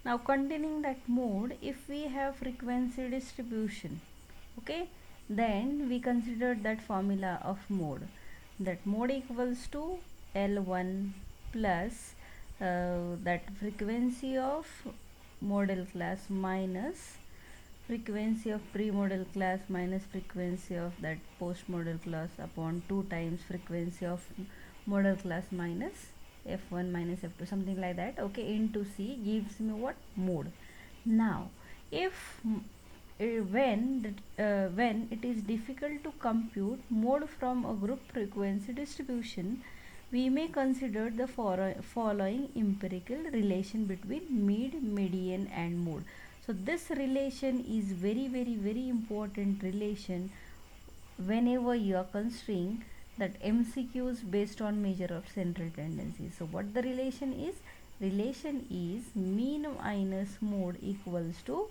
Now containing that mode, if we have frequency distribution, okay, then we consider that formula of mode, that mode equals to L1 plus that frequency of model class minus frequency of pre-model class minus frequency of that post-model class upon 2 times frequency of model class minus f1 minus f2, something like that, okay, into c gives me what? Mode. Now if when it is difficult to compute mode from a group frequency distribution, we may consider the following empirical relation between median and mode. So this relation is very important relation whenever you are considering that MCQs based on measure of central tendency. So what the relation is? Relation is mean minus mode equals to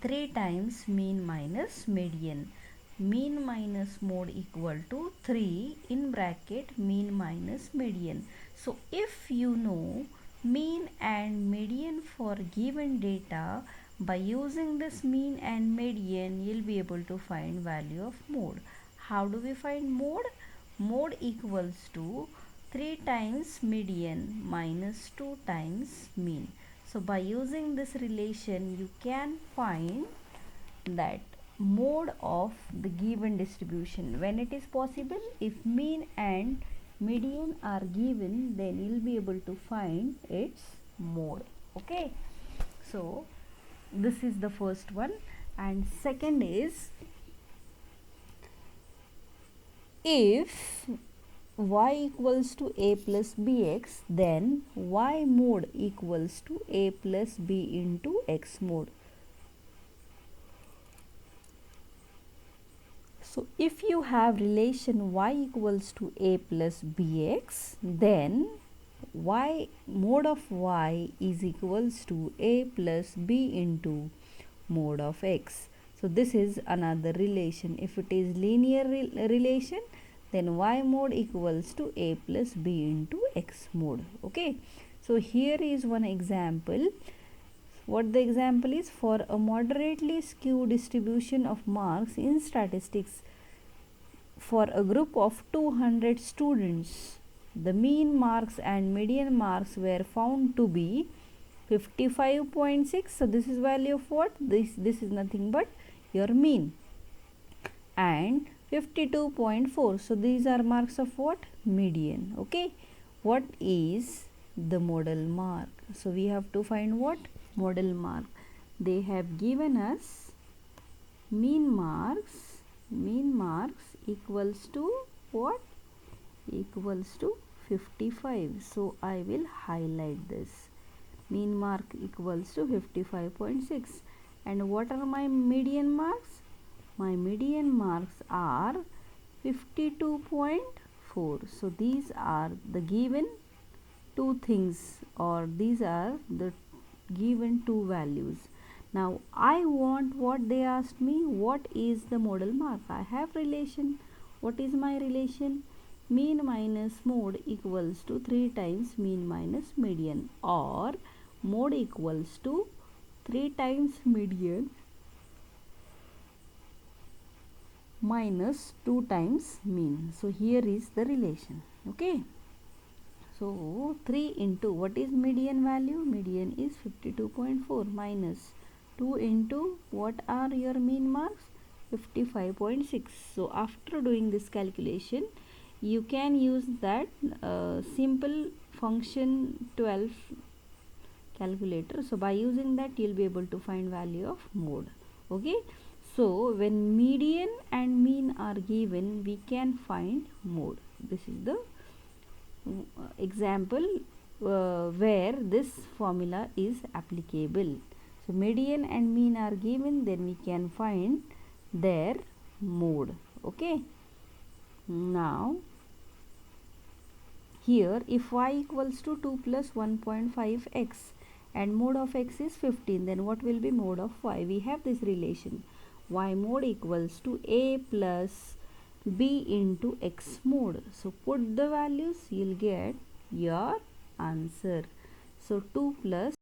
3 times mean minus median. Mean minus mode equal to 3 in bracket mean minus median. So if you know mean and median for given data, by using this mean and median you'll be able to find value of mode. How do we find mode? Mode equals to 3 times median minus 2 times mean. So by using this relation you can find that mode of the given distribution. When it is possible, if mean and median are given, then you'll be able to find its mode. Okay, so this is the first one, and second is, if y equals to a plus bx, then y mode equals to a plus b into x mode. So if you have relation y equals to a plus bx, then y mode of y is equals to a plus b into mode of x. So this is another relation. If it is linear relation, then y mode equals to a plus b into x mode. Okay, so here is one example. What the example is: for a moderately skewed distribution of marks in statistics for a group of 200 students, the mean marks and median marks were found to be 55.6. So this is value of what? This is nothing but your mean, and 52.4. So these are marks of what? Median. Okay, what is the model mark? So we have to find what? Model mark. They have given us mean marks equals to what? Equals to 55. So I will highlight this. Mean mark equals to 55.6. And what are my median marks? My median marks are 52.4. So these are the given two things, or these are the given two values. Now I want what they asked me: what is the model mark? I have relation. What is my relation? Mean minus mode equals to 3 times mean minus median, or mode equals to 3 times median minus 2 times mean. So here is the relation. Okay, so 3 into what is median value? Median is 52.4 minus 2 into what are your mean marks? 55.6. So after doing this calculation, you can use that simple function 12 calculator. So by using that you will be able to find value of mode. Okay, so when median and mean are given, we can find mode. This is the example where this formula is applicable. So median and mean are given, then we can find their mode. Okay, now here if y equals to 2 plus 1.5x and mode of x is 15, then what will be mode of y? We have this relation: y mode equals to a plus b into x mode. So put the values, you'll get your answer. So 2 plus